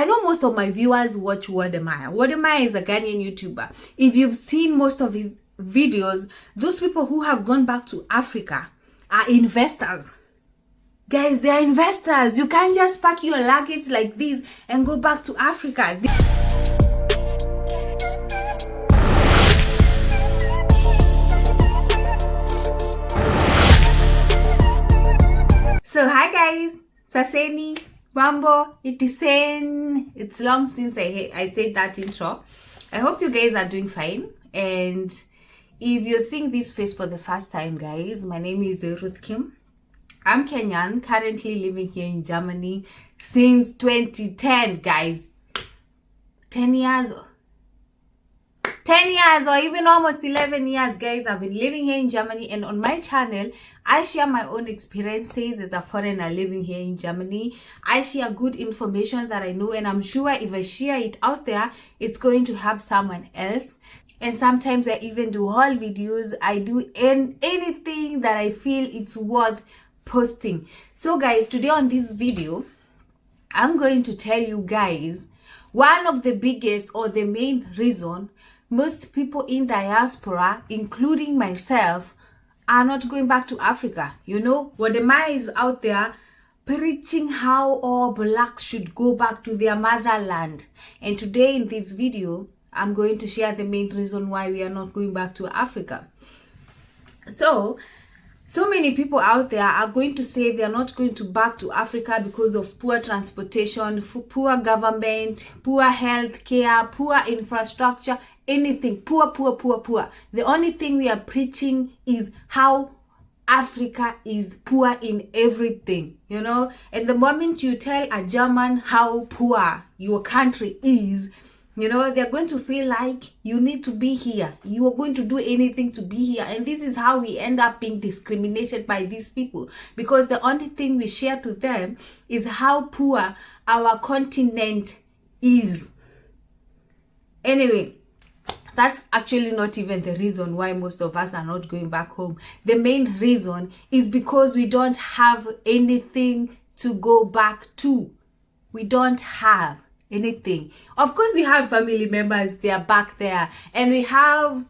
I know most of my viewers watch Wodemaya. Wodemaya is a Ghanaian YouTuber. If you've seen most of his videos, those people who have gone back to Africa are investors. Guys, they are investors. You can't just pack your luggage like this and go back to Africa. So hi guys, Saseni, Mambo, Itisen. It's long since I said that intro. I hope you guys are doing fine. And if you're seeing this face for the first time, guys, my name is Ruth Kim. I'm Kenyan, currently living here in Germany since 2010, guys. 10 years or even almost 11 years, guys. I've been living here in Germany, and on my channel I share my own experiences as a foreigner living here in Germany. I share good information that I know, and I'm sure if I share it out there, it's going to help someone else. And sometimes I even do haul videos. I do anything that I feel it's worth posting. So guys, today on this video I'm going to tell you guys one of the biggest or the main reason most people in diaspora, including myself, are not going back to Africa. You know, Wodemaya is out there preaching how all blacks should go back to their motherland. And today in this video, I'm going to share the main reason why we are not going back to Africa. So many people out there are going to say they're not going to back to Africa because of poor transportation, poor government, poor health care, poor infrastructure, anything. Poor. The only thing we are preaching is how Africa is poor in everything, you know. And the moment you tell a German how poor your country is, you know, they're going to feel like you need to be here. You are going to do anything to be here. And this is how we end up being discriminated by these people. Because the only thing we share to them is how poor our continent is. Anyway, that's actually not even the reason why most of us are not going back home. The main reason is because we don't have anything to go back to. We don't have anything. Of course, we have family members, they are back there, and we have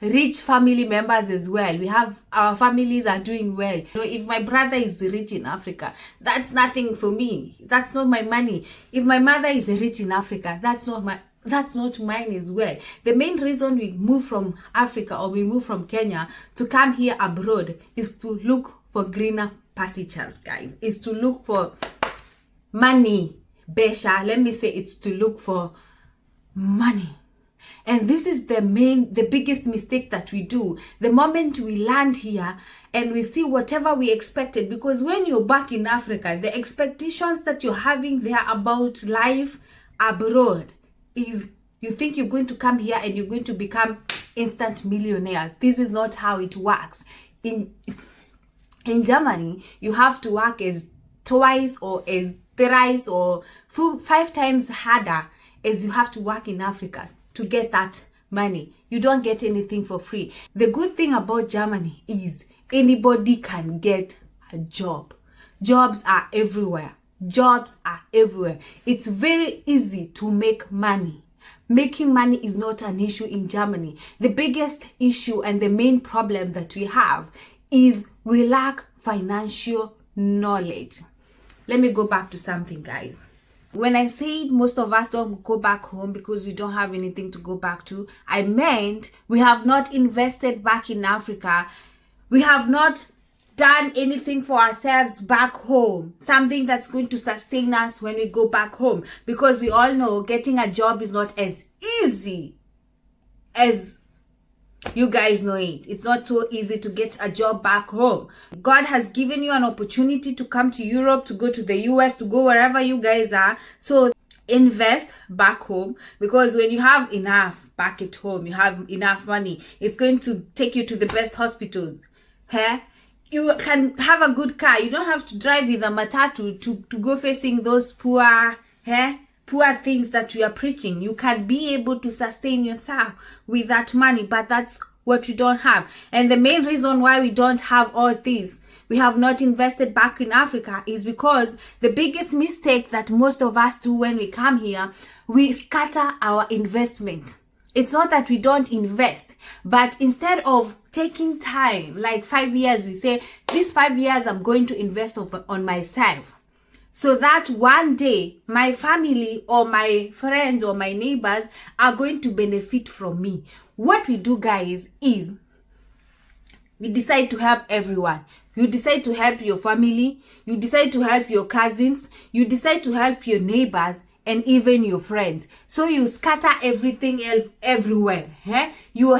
rich family members as well. We have, our families are doing well. You know, if my brother is rich in Africa, that's nothing for me. That's not my money. If my mother is rich in Africa, that's not mine as well. The main reason we move from Africa, or we move from Kenya to come here abroad, is to look for greener pastures, guys. Is to look for money. Besha, let me say, it's to look for money. And this is the biggest mistake that we do. The moment we land here and we see whatever we expected, because when you're back in Africa, the expectations that you're having there about life abroad is, you think you're going to come here and you're going to become instant millionaire. This is not how it works. In Germany, you have to work as twice or as thrice or 5 times harder as you have to work in Africa to get that money. You don't get anything for free. The good thing about Germany is anybody can get a job. Jobs are everywhere. It's very easy to make money. Making money is not an issue in Germany. The biggest issue and the main problem that we have is we lack financial knowledge. Let me go back to something, guys. When I said most of us don't go back home because we don't have anything to go back to, I meant we have not invested back in Africa. We have not done anything for ourselves back home, something that's going to sustain us when we go back home. Because we all know getting a job is not as easy as you guys know it. It's not so easy to get a job back home. God has given you an opportunity to come to Europe, to go to the US, to go wherever you guys are. So invest back home, because when you have enough back at home, you have enough money, it's going to take you to the best hospitals. You can have a good car. You don't have to drive with a matatu to go facing those poor things that we are preaching. You can be able to sustain yourself with that money, but that's what you don't have. And the main reason why we don't have all this, we have not invested back in Africa is because the biggest mistake that most of us do when we come here, we scatter our investment. It's not that we don't invest, but instead of taking time, like 5 years, we say, these 5 years I'm going to invest on myself. So that one day, my family or my friends or my neighbors are going to benefit from me. What we do, guys, is we decide to help everyone. You decide to help your family. You decide to help your cousins. You decide to help your neighbors and even your friends. So you scatter everything else everywhere. You are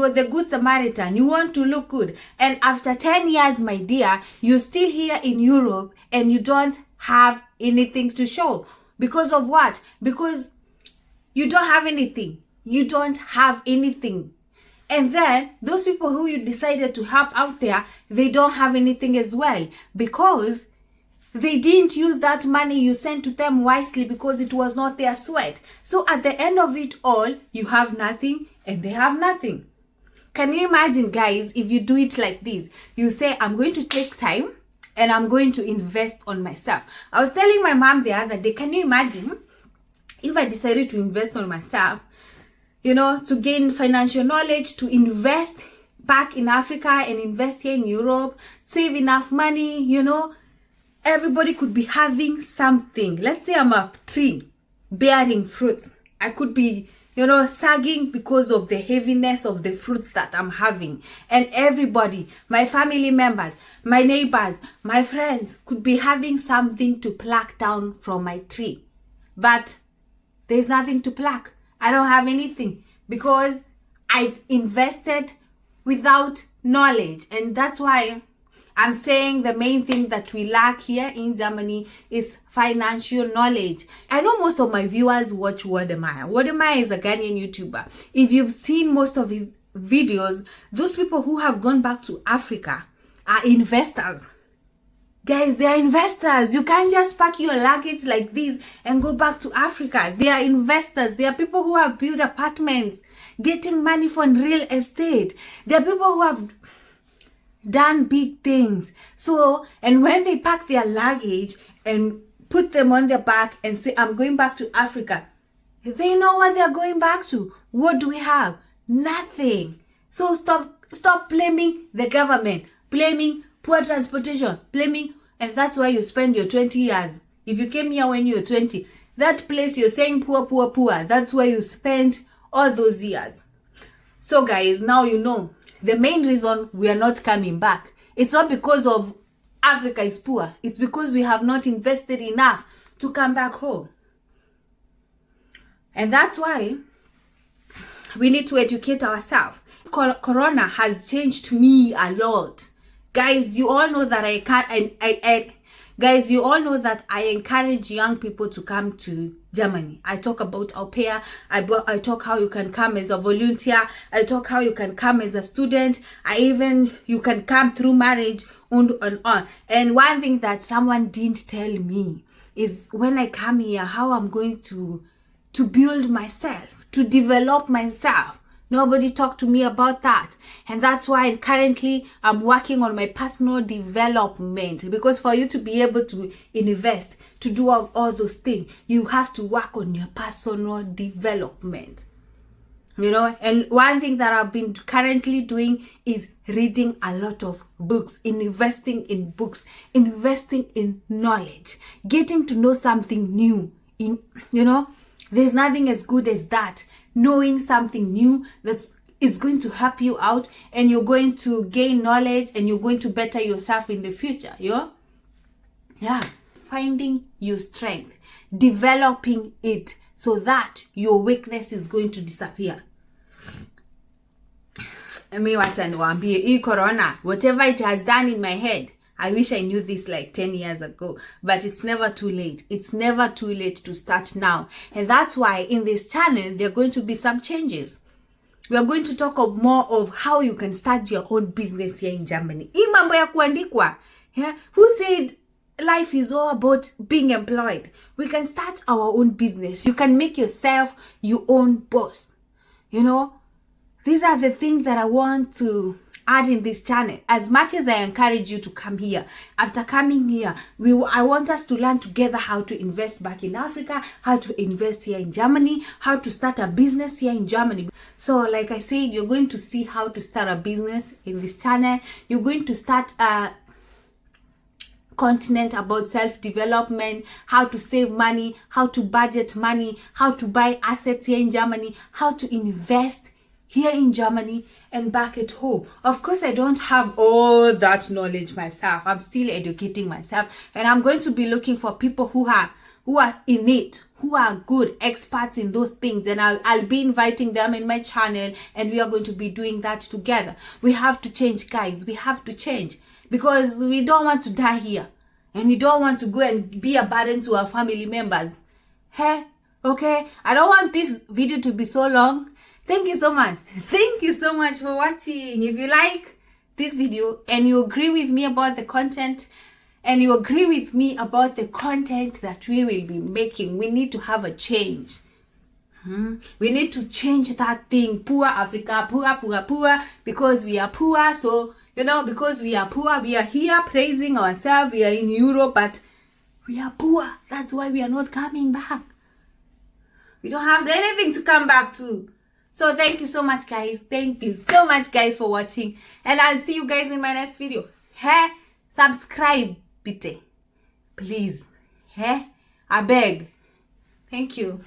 the good Samaritan. You want to look good. And after 10 years, my dear, you're still here in Europe and you don't have anything to show. Because of what? Because you don't have anything. You don't have anything. And then those people who you decided to help out there, they don't have anything as well, because they didn't use that money you sent to them wisely, because it was not their sweat. So at the end of it all, you have nothing and they have nothing. Can you imagine, guys, if you do it like this? You say, I'm going to take time and I'm going to invest on myself. I was telling my mom the other day, can you imagine if I decided to invest on myself, you know, to gain financial knowledge, to invest back in Africa and invest here in Europe, save enough money, you know, everybody could be having something. Let's say I'm a tree bearing fruits. I could be, you know, sagging because of the heaviness of the fruits that I'm having. And everybody, my family members, my neighbors, my friends could be having something to pluck down from my tree. But there's nothing to pluck. I don't have anything because I invested without knowledge. And that's why I'm saying the main thing that we lack here in Germany is financial knowledge. I know most of my viewers watch Wodemaya. Wodemaya is a Ghanaian YouTuber. If you've seen most of his videos, those people who have gone back to Africa are investors. Guys, they are investors. You can't just pack your luggage like this and go back to Africa. They are investors. They are people who have built apartments, getting money from real estate. They are people who have done big things. So, and when they pack their luggage and put them on their back and say, I'm going back to Africa, they know what they're going back to. What do we have? Nothing. So stop blaming the government, blaming poor transportation, blaming, and that's why you spend your 20 years. If you came here when you were 20, that place you're saying poor, that's where you spent all those years. So guys, now you know the main reason we are not coming back. It's not because of Africa is poor. It's because we have not invested enough to come back home. And that's why we need to educate ourselves. Corona has changed me a lot. Guys, you all know that guys, you all know that I encourage young people to come to Germany. I talk about au pair. I talk how you can come as a volunteer. I talk how you can come as a student. You can come through marriage and on. And one thing that someone didn't tell me is when I come here, how I'm going to build myself, to develop myself. Nobody talked to me about that. And that's why currently I'm working on my personal development. Because for you to be able to invest, to do all those things, you have to work on your personal development. You know, and one thing that I've been currently doing is reading a lot of books, investing in books, investing in knowledge, getting to know something new. You know, there's nothing as good as that. Knowing something new that is going to help you out, and you're going to gain knowledge and you're going to better yourself in the future. Yeah. Finding your strength, developing it so that your weakness is going to disappear. Corona, whatever it has done in my head, I wish I knew this like 10 years ago, but it's never too late. It's never too late to start now. And that's why in this channel, there are going to be some changes. We are going to talk more of how you can start your own business here in Germany. Mambo ya kuandikwa. Yeah? Who said life is all about being employed? We can start our own business. You can make yourself your own boss. You know, these are the things that I want to add in this channel. As much as I encourage you to come here, after coming here, I want us to learn together how to invest back in Africa, how to invest here in Germany, how to start a business here in Germany. So like I said, you're going to see how to start a business in this channel. You're going to start a continent about self-development, how to save money, how to budget money, how to buy assets here in Germany, how to invest here in Germany and back at home. Of course, I don't have all that knowledge myself. I'm still educating myself, and I'm going to be looking for people who are in it, who are good experts in those things, and I'll be inviting them in my channel, and we are going to be doing that together. We have to change, guys. We have to change, because we don't want to die here, and we don't want to go and be a burden to our family members. Hey, okay, I don't want this video to be so long. Thank you so much. Thank you so much for watching. If you like this video and you agree with me about the content, and you agree with me about the content that we will be making, we need to have a change. We need to change that thing. Poor Africa, poor, because we are poor. So, because we are poor, we are here praising ourselves. We are in Europe, but we are poor. That's why we are not coming back. We don't have anything to come back to. So thank you so much, guys. Thank you so much, guys, for watching. And I'll see you guys in my next video. Hey, subscribe, bitte. Please. Hey, I beg. Thank you.